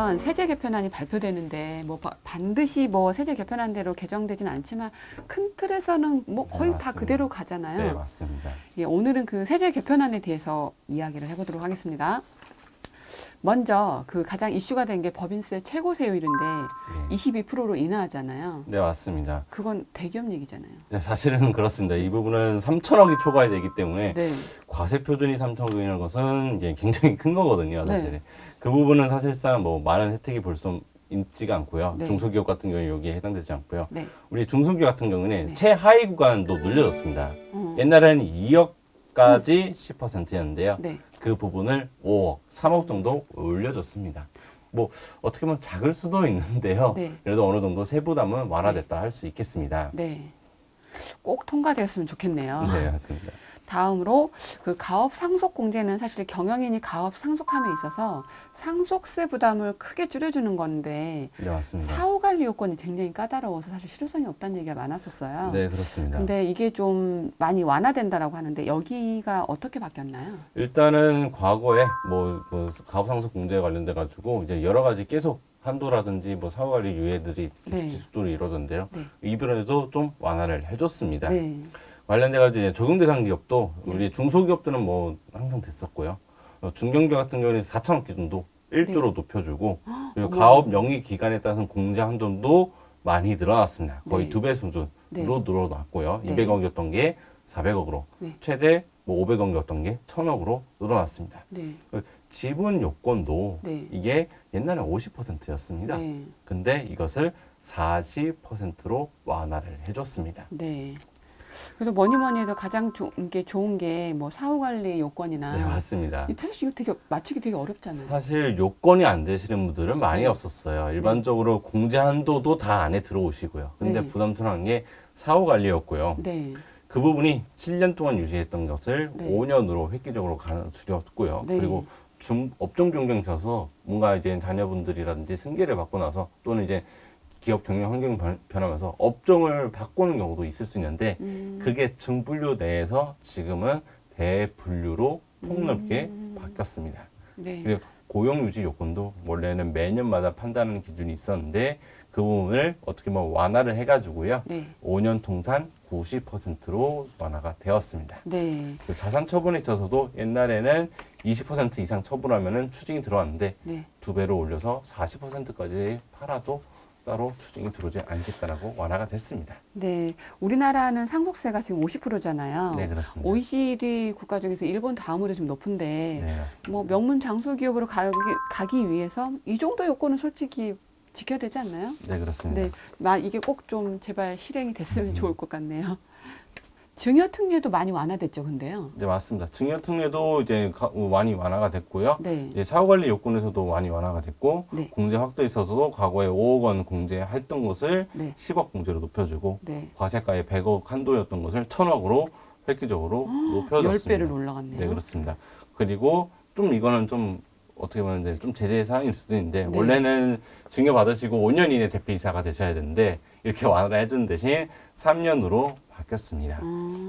내년 세제 개편안이 발표되는데 뭐 반드시 뭐 세제 개편안대로 개정되진 않지만 큰 틀에서는 뭐 거의 네, 다 맞습니다. 그대로 가잖아요. 네, 맞습니다. 예, 오늘은 그 세제 개편안에 대해서 이야기를 해보도록 하겠습니다. 먼저 그 가장 이슈가 된 게 법인세 최고 세율인데 네. 22%로 인하하잖아요. 네, 맞습니다. 그건 대기업 얘기잖아요. 네, 사실은 그렇습니다. 이 부분은 3천억이 초과이 되기 때문에 네. 과세 표준이 3천억이라는 것은 이제 굉장히 큰 거거든요, 사실. 네. 그 부분은 사실상 뭐 많은 혜택이 볼 수 있지가 않고요. 네. 중소기업 같은 경우에 여기에 해당되지 않고요. 네. 우리 중소기업 같은 경우는 네. 최하위 구간도 늘려졌습니다. 옛날에는 2억까지 10%였는데요. 네. 그 부분을 5억, 3억 정도 올려줬습니다. 뭐 어떻게 보면 작을 수도 있는데요. 네. 그래도 어느 정도 세부담은 완화됐다 할 수 있겠습니다. 네. 꼭 통과되었으면 좋겠네요. 네, 맞습니다. 다음으로 그 가업 상속 공제는 사실 경영인이 가업 상속함에 있어서 상속세 부담을 크게 줄여주는 건데 네, 맞습니다. 사후 관리 요건이 굉장히 까다로워서 사실 실효성이 없다는 얘기가 많았었어요. 네, 그렇습니다. 근데 이게 좀 많이 완화된다라고 하는데 여기가 어떻게 바뀌었나요? 일단은 과거에 뭐 가업상속 공제에 관련돼 가지고 이제 여러 가지 계속 한도라든지 뭐 사후관리 유예들이 네. 지속적으로 이루어졌는데요. 네. 이번에도 좀 완화를 해줬습니다. 네. 관련돼 가지고 적용 대상 기업도 네. 우리 중소기업들은 뭐 항상 됐었고요. 중견기업 같은 경우는 4천억 기준도 1조로 높여주고 그리고 어머. 가업 영위 기간에 따른 공제 한도도 많이 늘어났습니다. 거의 네. 2배 수준으로 네. 늘어났고요. 네. 200억이었던 게 400억으로 네. 최대 뭐 500억이었던 게 1000억으로 늘어났습니다. 네. 지분 요건도 네. 이게 옛날에 50%였습니다. 네. 근데 이것을 40%로 완화를 해줬습니다. 네. 그래서 뭐니 해도 가장 좋은 게 뭐 사후 관리 요건이나 네, 맞습니다. 사실 이거 되게 맞추기 되게 어렵잖아요. 사실 요건이 안 되시는 분들은 많이 네. 없었어요. 일반적으로 공제 한도도 다 안에 들어오시고요. 근데 네. 부담스러운 게 사후 관리였고요. 네. 그 부분이 7년 동안 유지했던 것을 네. 5년으로 획기적으로 줄였고요. 네. 그리고 업종 변경 쳐서 뭔가 이제 자녀분들이라든지 승계를 받고 나서 또는 이제 기업 경영 환경이 변하면서 업종을 바꾸는 경우도 있을 수 있는데 그게 증분류 내에서 지금은 대분류로 폭넓게 바뀌었습니다. 네. 그리고 고용 유지 요건도 원래는 매년마다 판단하는 기준이 있었는데 그 부분을 어떻게 보면 완화를 해가지고요. 네. 5년 통산 90%로 완화가 되었습니다. 네. 그리고 자산 처분에 있어서도 옛날에는 20% 이상 처분하면은 추징이 들어왔는데 네. 2배로 올려서 40%까지 팔아도 따로 추징이 들어오지 않겠다라고 완화가 됐습니다. 네. 우리나라는 상속세가 지금 50%잖아요. 네, 그렇습니다. OECD 국가 중에서 일본 다음으로 좀 높은데 네, 맞습니다. 뭐 명문 장수 기업으로 가기 위해서 이 정도 요건은 솔직히 지켜야 되지 않나요? 네, 그렇습니다. 네. 이게 꼭 좀 제발 실행이 됐으면 좋을 것 같네요. 증여특례도 많이 완화됐죠, 근데요. 네, 맞습니다. 증여특례도 이제 많이 완화가 됐고요. 네. 이제 사후관리 요건에서도 많이 완화가 됐고 네. 공제 확대에 있어서도 과거에 5억 원 공제했던 것을 네. 10억 공제로 높여주고 네. 과세가에 100억 한도였던 것을 1000억으로 획기적으로 높여줬습니다. 10배를 올라갔네요. 네, 그렇습니다. 그리고 좀 이거는 좀 어떻게 보면 이제 좀 제재 사항일 수도 있는데 네. 원래는 증여 받으시고 5년 이내 대표이사가 되셔야 되는데 이렇게 완화를 해준 대신 3년으로 바뀌었습니다.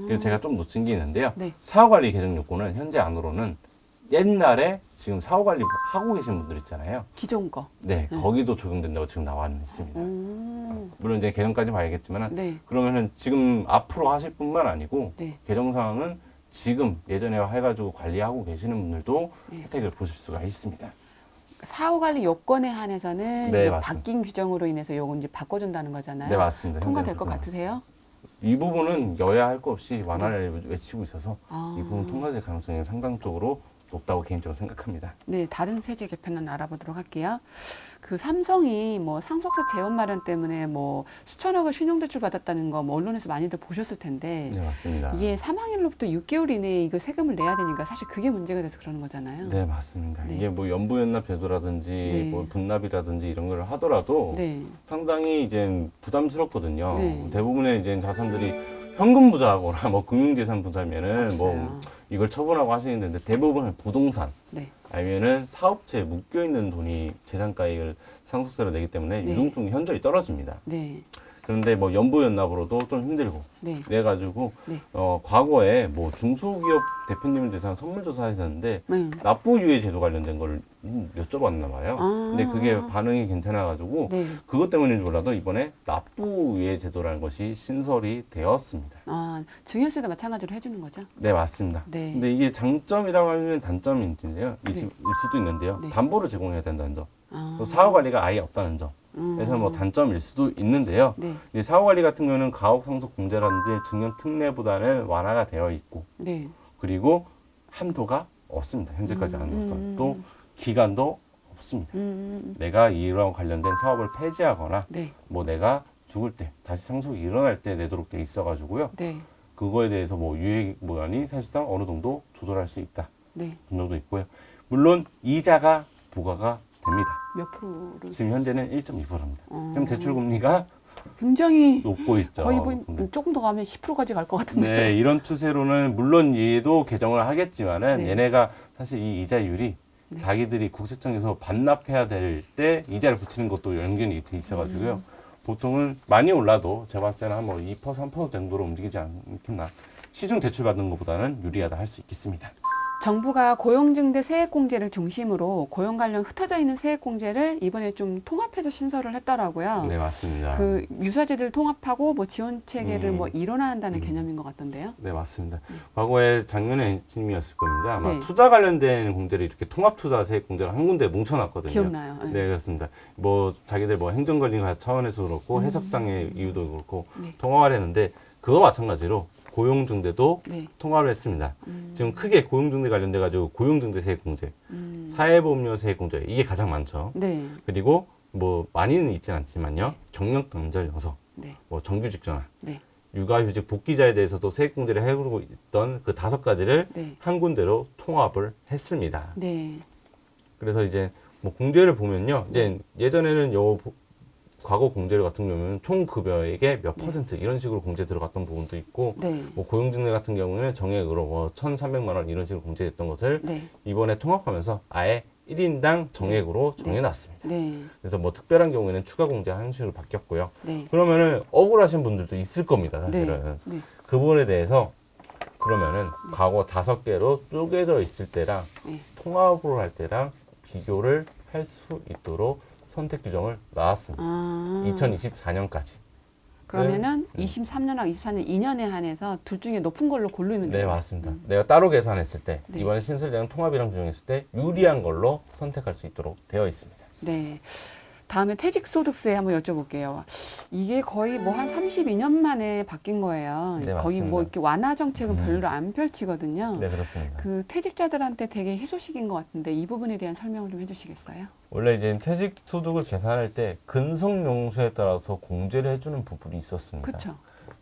그리고 제가 좀 놓친 게 있는데요. 네. 사후관리 개정 요건은 현재 안으로는 옛날에 지금 사후관리 하고 계신 분들 있잖아요. 기존 거. 네, 거기도 적용된다고 지금 나와 있습니다. 물론 이제 개정까지 봐야겠지만 네. 그러면은 지금 앞으로 하실 뿐만 아니고 네. 개정 사항은 지금 예전에 해가지고 관리하고 계시는 분들도 네. 혜택을 보실 수가 있습니다. 사후 관리 요건에 한해서는 네, 이제 맞습니다. 바뀐 규정으로 인해서 요거 이제 바꿔준다는 거잖아요. 네, 맞습니다. 통과될 현재는 것 그렇게 같으세요? 이 부분은 여야 할 것 없이 완화를 외치고 있어서 아. 이 부분 통과될 가능성이 상당적으로 높다고 개인적으로 생각합니다. 네, 다른 세제 개편은 알아보도록 할게요. 그 삼성이 뭐 상속세 재원 마련 때문에 뭐 수천억을 신용대출 받았다는 거 뭐 언론에서 많이들 보셨을 텐데 네, 맞습니다. 이게 사망일로부터 6개월 이내에 이거 세금을 내야 되니까 사실 그게 문제가 돼서 그러는 거잖아요. 네, 맞습니다. 네. 이게 뭐 연부연납 제도라든지 네. 뭐 분납이라든지 이런 걸 하더라도 네. 상당히 이제 부담스럽거든요. 네. 대부분의 이제 자산들이 현금 부자거나 뭐 금융재산 부자면은 뭐 없어요. 이걸 처분하고 하시는데 대부분은 부동산 네. 아니면은 사업체에 묶여 있는 돈이 재산가액을 상속세로 내기 때문에 네. 유동성이 현저히 떨어집니다. 네. 그런데 뭐 연부 연납으로도 좀 힘들고 네. 그래가지고 네. 과거에 뭐 중소기업 대표님을 대상 설문조사했었는데 네. 납부유예 제도 관련된 걸 여쭤봤나 봐요. 아. 근데 그게 반응이 괜찮아가지고 네. 그것 때문인지 몰라도 이번에 납부유예 제도라는 것이 신설이 되었습니다. 아, 증여세도 마찬가지로 해주는 거죠? 네, 맞습니다. 네. 근데 이게 장점이라고 하면 단점이 있는데요. 일 수도 있는데요. 네. 담보를 제공해야 된다는 점. 아. 또 사후 관리가 아예 없다는 점. 그래서 뭐 단점일 수도 있는데요. 네. 이 사후 관리 같은 경우는 가업 상속 공제라든지 증여 특례보다는 완화가 되어 있고, 네. 그리고 한도가 없습니다. 현재까지 한도가 또 기간도 없습니다. 내가 이런 관련된 사업을 폐지하거나 네. 뭐 내가 죽을 때 다시 상속이 일어날 때 내도록 돼 있어가지고요. 네. 그거에 대해서 뭐 유예 기간이 사실상 어느 정도 조절할 수 있다. 네. 그 정도 있고요. 물론 이자가 부과가 됩니다. 몇 프로를? 지금 현재는 1.2%입니다. 지금 대출 금리가 굉장히 높고 있죠. 거의 뭐 근데 조금 더 가면 10%까지 갈 것 같은데. 네, 이런 추세로는 물론 얘도 개정을 하겠지만은 네. 얘네가 사실 이 이자율이 네. 자기들이 국세청에서 반납해야 될 때 이자를 붙이는 것도 연결이 돼 있어가지고요. 보통은 많이 올라도 제가 봤을 때는 한 뭐 2%, 3% 정도로 움직이지 않겠나. 시중 대출 받는 것보다는 유리하다 할 수 있겠습니다. 정부가 고용증대 세액공제를 중심으로 고용 관련 흩어져 있는 세액공제를 이번에 좀 통합해서 신설을 했더라고요. 네, 맞습니다. 그 유사제들 통합하고 뭐 지원 체계를 뭐 일원화한다는 개념인 것 같던데요. 네, 맞습니다. 과거에 작년에 핵심이었을 겁니다. 아마 네. 투자 관련된 공제를 이렇게 통합투자 세액 공제를 한 군데 뭉쳐놨거든요. 기억나요? 네. 네, 그렇습니다. 뭐 자기들 뭐 행정관리 차원에서 그렇고 해석상의 이유도 그렇고 네. 통합을 했는데 그거 마찬가지로 고용증대도 네. 통합을 했습니다. 지금 크게 고용증대 관련돼 가지고 고용증대 세액공제, 사회보험료 세액공제 이게 가장 많죠. 네. 그리고 뭐 많이는 있진 않지만요. 경력 단절 여서, 네. 뭐 정규직 전환, 네. 육아휴직 복귀자에 대해서도 세액공제를 해오고 있던 그 5가지를 네. 한 군데로 통합을 했습니다. 네. 그래서 이제 뭐 공제를 보면요. 이제 예전에는 과거 공제료 같은 경우는 총 급여액의 몇 퍼센트 이런 식으로 공제 들어갔던 부분도 있고 네. 뭐 고용증대 같은 경우는 정액으로 뭐 1,300만 원 이런 식으로 공제됐던 것을 네. 이번에 통합하면서 아예 1인당 정액으로 정해놨습니다. 네. 그래서 뭐 특별한 경우에는 추가 공제 한 식으로 바뀌었고요. 네. 그러면은 억울하신 분들도 있을 겁니다, 사실은. 네. 그 부분에 대해서 그러면은 과거 5개로 쪼개져 있을 때랑 네. 통합으로 할 때랑 비교를 할 수 있도록 선택 규정을 나왔습니다. 아. 2024년까지. 그러면은 23년하고 24년 2년에 한해서 둘 중에 높은 걸로 고르면 네, 돼요. 맞습니다. 내가 따로 계산했을 때 네. 이번에 신설되는 통합이랑 규정했을 때 유리한 걸로 선택할 수 있도록 되어 있습니다. 네. 다음에 퇴직소득세 한번 여쭤볼게요. 이게 거의 뭐 한 32년 만에 바뀐 거예요. 네, 거의 뭐 맞습니다. 이렇게 완화 정책은 별로 안 펼치거든요. 네, 그렇습니다. 그 퇴직자들한테 되게 희소식인 것 같은데 이 부분에 대한 설명을 좀 해주시겠어요? 원래 이제 퇴직 소득을 계산할 때 근속용수에 따라서 공제를 해주는 부분이 있었습니다. 그렇죠.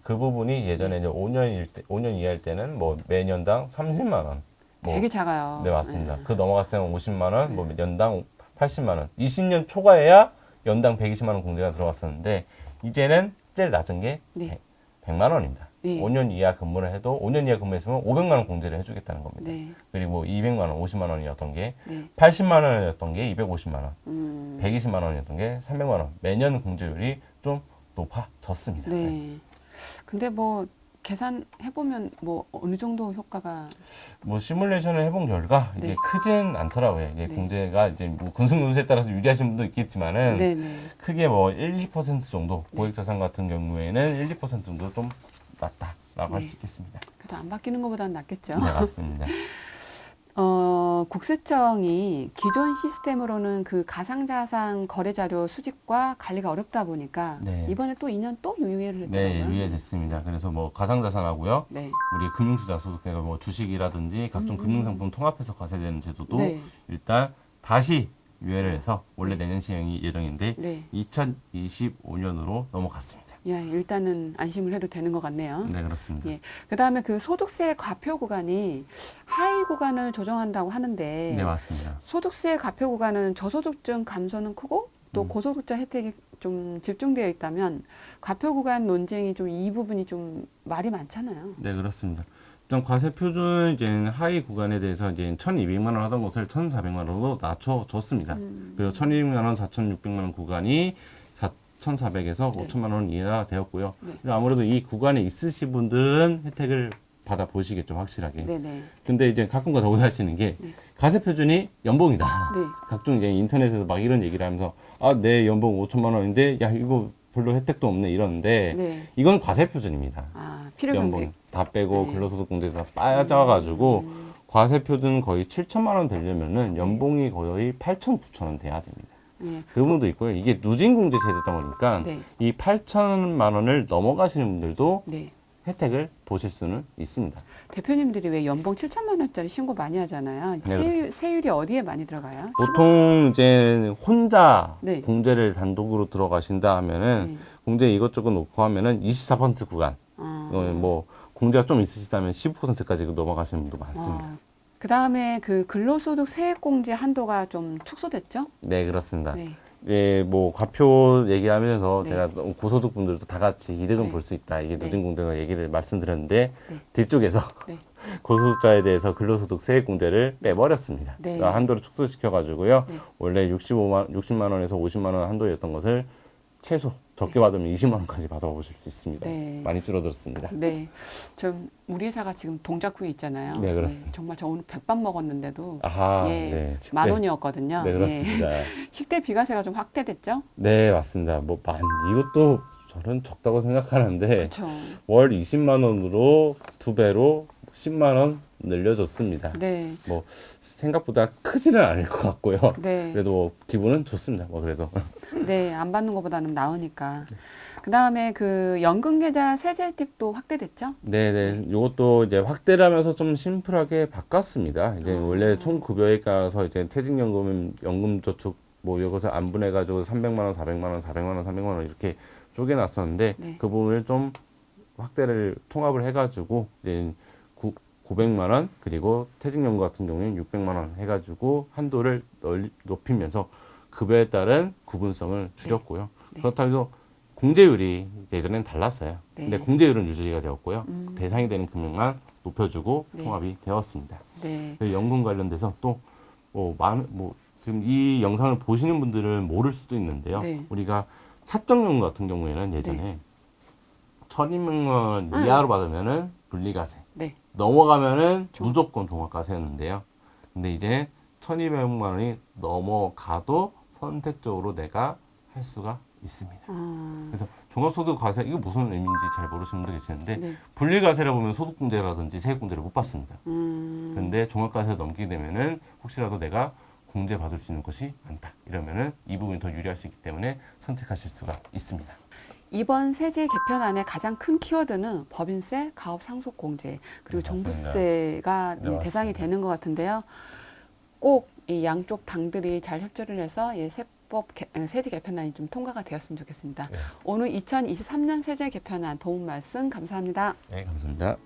그 부분이 예전에 이제 5년 이하일 때는 뭐 매년당 30만 원. 뭐 되게 작아요. 네, 맞습니다. 네. 그 넘어갔을 때는 50만 원, 뭐 연당 80만 원. 20년 초과해야 연당 120만 원 공제가 들어갔었는데 이제는 제일 낮은 게 네. 100만 원입니다. 네. 5년 이하 근무를 해도 5년 이하 근무했으면 500만 원 공제를 해주겠다는 겁니다. 네. 그리고 200만 원, 50만 원이었던 게 네. 80만 원이었던 게 250만 원, 120만 음. 원이었던 게 300만 원. 매년 공제율이 좀 높아졌습니다. 네. 근데 뭐 계산해보면 뭐 어느 정도 효과가 뭐 시뮬레이션을 해본 결과 이게 네. 크진 않더라고요. 이게 네. 공제가 이제 뭐 근속연수에 따라서 유리하신 분도 있겠지만은 네네. 크게 뭐 1, 2% 정도 고액자산 같은 경우에는 1, 2% 정도 좀 낮다라고 할 네. 수 있겠습니다. 그래도 안 바뀌는 것보다는 낫겠죠. 네, 맞습니다. 국세청이 기존 시스템으로는 그 가상자산 거래 자료 수집과 관리가 어렵다 보니까 네. 이번에 또 2년 또 유예를 했더라고요. 네, 유예됐습니다. 그래서 뭐 가상자산하고요. 네. 우리 금융투자 소득세가 뭐 주식이라든지 각종 금융상품 통합해서 과세되는 제도도 네. 일단 다시 유예를 해서 원래 내년 시행이 예정인데 네. 2025년으로 넘어갔습니다. 야, 일단은 안심을 해도 되는 것 같네요. 네, 그렇습니다. 예. 그다음에 그 소득세 과표 구간이 하위 구간을 조정한다고 하는데 네, 맞습니다. 소득세 과표 구간은 저소득층 감소는 크고 또 고소득자 혜택이 좀 집중되어 있다면 과표 구간 논쟁이 좀 이 부분이 좀 말이 많잖아요. 네, 그렇습니다. 일단 과세 표준 이제 하위 구간에 대해서 이제 1,200만 원 하던 것을 1,400만 원으로 낮춰줬습니다. 그리고 1,200만 원, 4,600만 원 구간이 4,400에서 네. 5천만 원 이하 되었고요. 네. 아무래도 이 구간에 있으신 분들은 혜택을 받아 보시겠죠, 확실하게. 네네. 근데 이제 가끔가다 오해하시는 게 네. 과세 표준이 연봉이다. 네. 각종 이제 인터넷에서 막 이런 얘기를 하면서 아, 내 연봉 5천만 원인데 야, 이거 별로 혜택도 없네 이러는데 네. 이건 과세 표준입니다. 아, 필요 연봉 경비. 다 빼고 네. 근로소득공제 다 빠져가지고 과세 표준 거의 7천만 원 되려면은 연봉이 거의 8천, 9천 원 돼야 됩니다. 네. 그 부분도 있고요. 이게 누진공제 제도다 보니까 네. 이 8천만 원을 넘어가시는 분들도 네. 혜택을 보실 수는 있습니다. 대표님들이 왜 연봉 7천만 원짜리 신고 많이 하잖아요. 네, 세율이 어디에 많이 들어가요? 보통 이제 혼자 네. 공제를 단독으로 들어가신다 하면은 네. 공제 이것저것 놓고 하면은 24% 구간. 아. 뭐 공제가 좀 있으시다면 15%까지 넘어가시는 분도 많습니다. 그 다음에 그 근로소득 세액공제 한도가 좀 축소됐죠? 네, 그렇습니다. 네. 예, 뭐 과표 얘기하면서 네. 제가 고소득 분들도 다 같이 이득은 네. 볼 수 있다. 이게 네. 누진공제가 얘기를 말씀드렸는데 네. 뒤쪽에서 네. 고소득자에 대해서 근로소득 세액공제를 빼버렸습니다. 네. 그러니까 한도를 축소시켜가지고요. 네. 원래 60만 원에서 50만 원 한도였던 것을 최소 적게 받으면 20만 원까지 받아보실 수 있습니다. 네. 많이 줄어들었습니다. 네. 좀 우리 회사가 지금 동작구에 있잖아요. 네, 그렇습니다. 정말 저 오늘 백반 먹었는데도 아하, 예, 네. 10,000원이었거든요. 네, 그렇습니다. 식대 비과세가 좀 확대됐죠? 네, 맞습니다. 뭐, 이것도 저는 적다고 생각하는데, 그렇죠. 월 20만 원으로 2배로 10만 원 늘려줬습니다. 네. 뭐, 생각보다 크지는 않을 것 같고요. 네. 그래도 뭐 기분은 좋습니다. 뭐, 그래도. 네, 안 받는 것보다는 나으니까. 그 다음에 그 연금계좌 세제 혜택도 확대됐죠? 네네. 요것도 이제 확대를 하면서 좀 심플하게 바꿨습니다. 이제 원래 총 급여에 따라서 이제 퇴직연금, 연금저축 뭐 이것을 안분해가지고 300만 원, 400만 원, 400만 원, 300만 원 이렇게 쪼개놨었는데 네. 그 부분을 좀 확대를 통합을 해가지고 이제 900만 원 그리고 퇴직연금 같은 경우에는 600만 원 해가지고 한도를 높이면서 급여에 따른 구분성을 줄였고요. 네. 그렇다고 해서 공제율이 예전엔 달랐어요. 네. 근데 공제율은 유지가 되었고요. 대상이 되는 금액만 높여주고 네. 통합이 되었습니다. 네. 연금 관련돼서 또 지금 이 영상을 보시는 분들은 모를 수도 있는데요. 네. 우리가 사적연금 같은 경우에는 예전에 1,200만 원 이하로 받으면은 분리과세, 네. 넘어가면은 무조건 종합과세였는데요. 근데 이제 1,200만 원이 넘어가도 선택적으로 내가 할 수가 있습니다. 그래서 종합소득과세 이거 무슨 의미인지 잘 모르시는 분들 계시는데 네. 분리과세라 보면 소득공제라든지 세액공제를 못 받습니다. 음. 근데 종합과세를 넘기게 되면은 혹시라도 내가 공제 받을 수 있는 것이 많다 이러면은 이 부분이 더 유리할 수 있기 때문에 선택하실 수가 있습니다. 이번 세제 개편안의 가장 큰 키워드는 법인세, 가업 상속 공제, 그리고 네, 맞습니다. 종부세가 네, 대상이 맞습니다. 되는 것 같은데요. 꼭 이 양쪽 당들이 잘 협조를 해서 세제 개편안이 좀 통과가 되었으면 좋겠습니다. 네. 오늘 2023년 세제 개편안 도움 말씀 감사합니다. 네, 감사합니다.